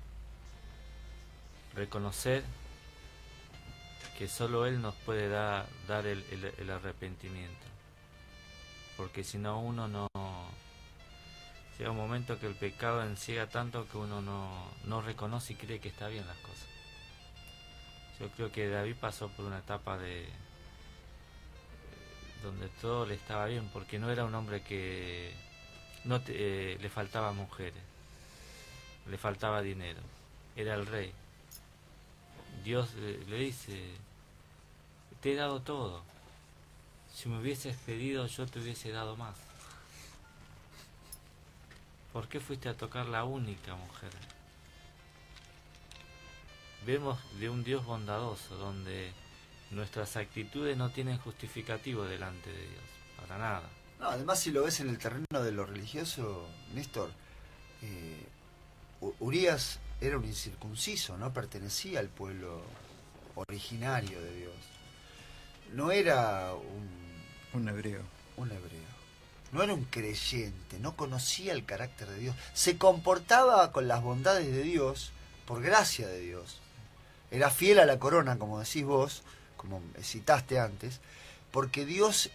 Speaker 5: reconocer que solo Él nos puede dar el arrepentimiento, porque si no uno no llega un momento que el pecado enciega tanto que uno no reconoce y cree que está bien las cosas. Yo creo que David pasó por una etapa donde todo le estaba bien, porque no era un hombre que le faltaba mujeres, le faltaba dinero, era el rey. Dios le dice, te he dado todo, si me hubieses pedido yo te hubiese dado más. ¿Por qué fuiste a tocar la única mujer? Vemos de un Dios bondadoso, donde nuestras actitudes no tienen justificativo delante de Dios, para nada.
Speaker 3: No, además si lo ves en el terreno de lo religioso, Néstor, Urías era un incircunciso, no pertenecía al pueblo originario de Dios. No era
Speaker 4: un hebreo.
Speaker 3: No era un creyente, no conocía el carácter de Dios. Se comportaba con las bondades de Dios por gracia de Dios. Era fiel a la corona, como decís vos, como citaste antes, porque Dios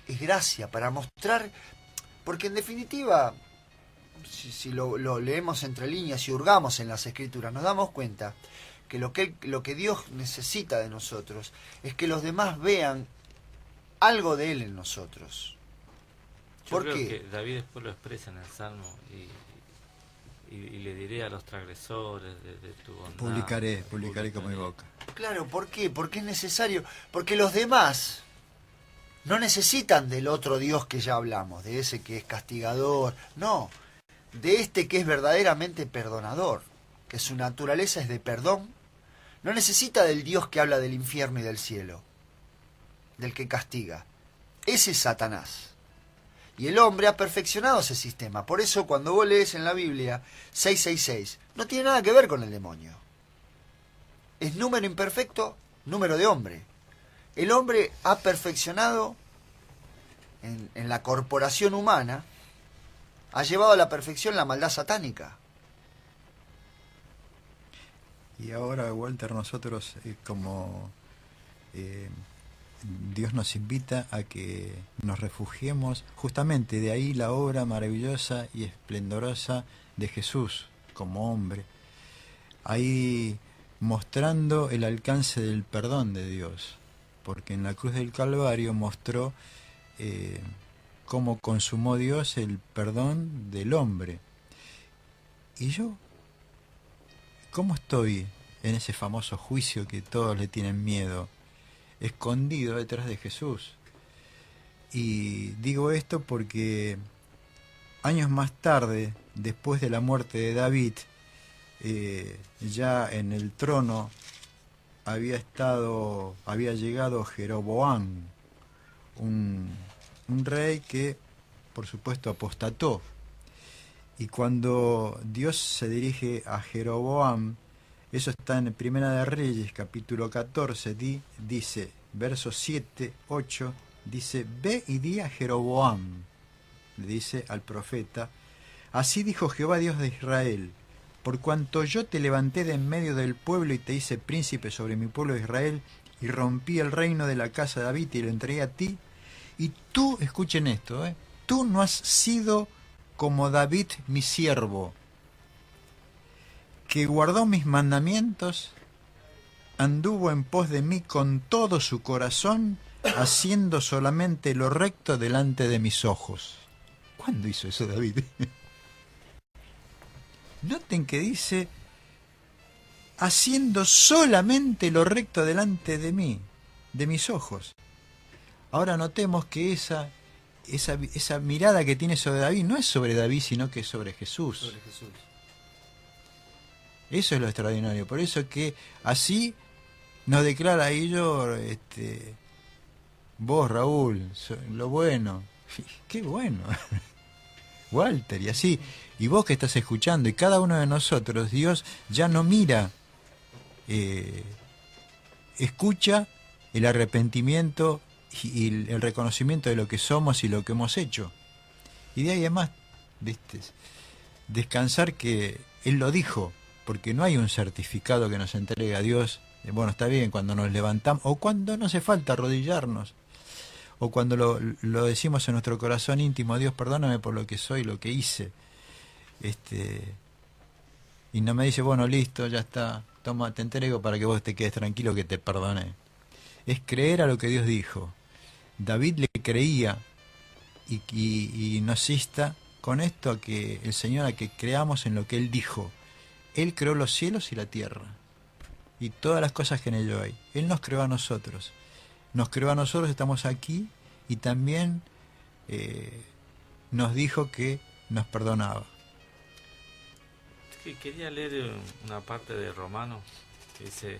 Speaker 3: es gracia para mostrar, porque en definitiva, si lo leemos entre líneas y hurgamos en las Escrituras, nos damos cuenta que lo que Dios necesita de nosotros es que los demás vean algo de Él en nosotros.
Speaker 5: Yo creo que David después lo expresa en el Salmo y le diré a los transgresores de tu bondad.
Speaker 4: Publicaré como mi boca.
Speaker 3: Claro, ¿por qué? Porque es necesario, porque los demás no necesitan del otro Dios que ya hablamos, de ese que es castigador, no, de este que es verdaderamente perdonador. que su naturaleza es de perdón, no necesita del Dios que habla del infierno y del cielo, del que castiga. Ese es Satanás. Y el hombre ha perfeccionado ese sistema. Por eso cuando vos lees en la Biblia 666, no tiene nada que ver con el demonio. Es número imperfecto, número de hombre. El hombre ha perfeccionado en la corporación humana, ha llevado a la perfección la maldad satánica.
Speaker 4: Y ahora, Walter, nosotros como Dios nos invita a que nos refugiemos, justamente de ahí la obra maravillosa y esplendorosa de Jesús como hombre, ahí mostrando el alcance del perdón de Dios, porque en la cruz del Calvario mostró cómo consumó Dios el perdón del hombre. Y yo, ¿cómo estoy en ese famoso juicio que todos le tienen miedo? Escondido detrás de Jesús. Y digo esto porque años más tarde, después de la muerte de David, ya en el trono había llegado Jeroboam, un rey que por supuesto apostató. Y cuando Dios se dirige a Jeroboam, eso está en Primera de Reyes, capítulo 14, dice, versos 7, 8, dice, ve y di a Jeroboam, le dice al profeta, así dijo Jehová Dios de Israel, por cuanto yo te levanté de en medio del pueblo y te hice príncipe sobre mi pueblo de Israel, y rompí el reino de la casa de David y lo entregué a ti, y tú, escuchen esto, tú no has sido como David mi siervo, que guardó mis mandamientos, anduvo en pos de mí con todo su corazón, haciendo solamente lo recto delante de mis ojos. ¿Cuándo hizo eso David? Noten que dice, haciendo solamente lo recto delante de mí, de mis ojos. Ahora notemos que esa mirada que tiene sobre David no es sobre David, sino que es sobre Jesús.
Speaker 3: Sobre Jesús.
Speaker 4: Eso es lo extraordinario. Por eso que así nos declara a ellos, vos, Raúl, lo bueno. Qué bueno. Walter, y así. Y vos que estás escuchando, y cada uno de nosotros, Dios ya no mira, escucha el arrepentimiento y el reconocimiento de lo que somos y lo que hemos hecho. Y de ahí además, ¿viste? Descansar que Él lo dijo, porque no hay un certificado que nos entregue a Dios. Bueno, está bien cuando nos levantamos, o cuando no hace falta arrodillarnos, o cuando lo decimos en nuestro corazón íntimo, Dios, perdóname por lo que soy, lo que hice. Y no me dice, bueno, listo, ya está, toma, te entrego para que vos te quedes tranquilo que te perdoné. Es creer a lo que Dios dijo. David le creía y nos insta con esto a que el Señor, a que creamos en lo que Él dijo. Él creó los cielos y la tierra y todas las cosas que en ello hay. Él nos creó a nosotros. Nos creó a nosotros, estamos aquí, y también nos dijo que nos perdonaba.
Speaker 5: Quería leer una parte de Romanos que dice: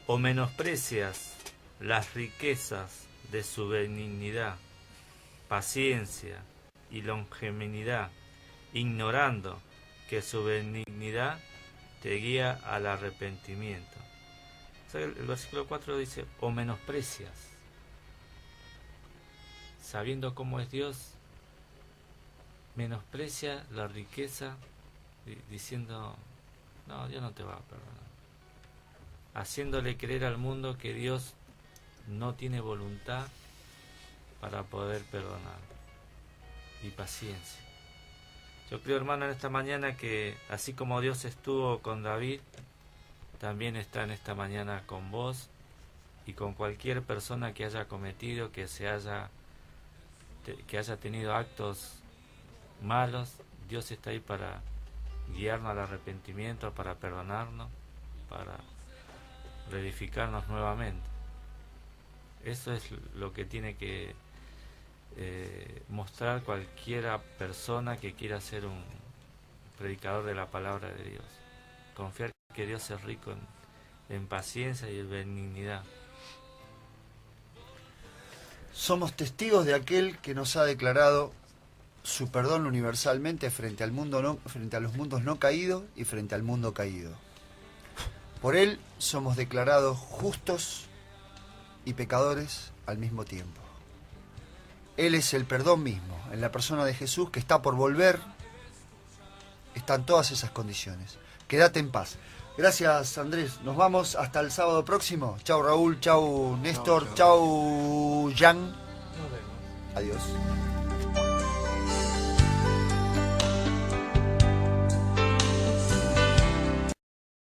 Speaker 5: o menosprecias las riquezas de su benignidad, paciencia y longanimidad, ignorando que su benignidad te guía al arrepentimiento. O sea, el versículo 4 dice, o menosprecias, sabiendo cómo es Dios, menosprecia la riqueza, diciendo, no, Dios no te va a perdonar, haciéndole creer al mundo que Dios no tiene voluntad para poder perdonar, y paciencia. Yo creo, hermano, en esta mañana que así como Dios estuvo con David, también está en esta mañana con vos y con cualquier persona que haya cometido, que haya tenido actos malos. Dios está ahí para guiarnos al arrepentimiento, para perdonarnos, para reedificarnos nuevamente. Eso es lo que tiene que mostrar cualquiera persona que quiera ser un predicador de la palabra de Dios. confiar que Dios es rico en paciencia y en benignidad.
Speaker 3: Somos testigos de aquel que nos ha declarado su perdón universalmente frente al mundo frente a los mundos no caídos y frente al mundo caído. Por él somos declarados justos y pecadores al mismo tiempo. Él es el perdón mismo, en la persona de Jesús que está por volver. Están todas esas condiciones. Quédate en paz. Gracias, Andrés. Nos vamos hasta el sábado próximo. Chau, Raúl. Chau, Néstor. Chau, Jan.
Speaker 5: Nos vemos.
Speaker 3: Adiós.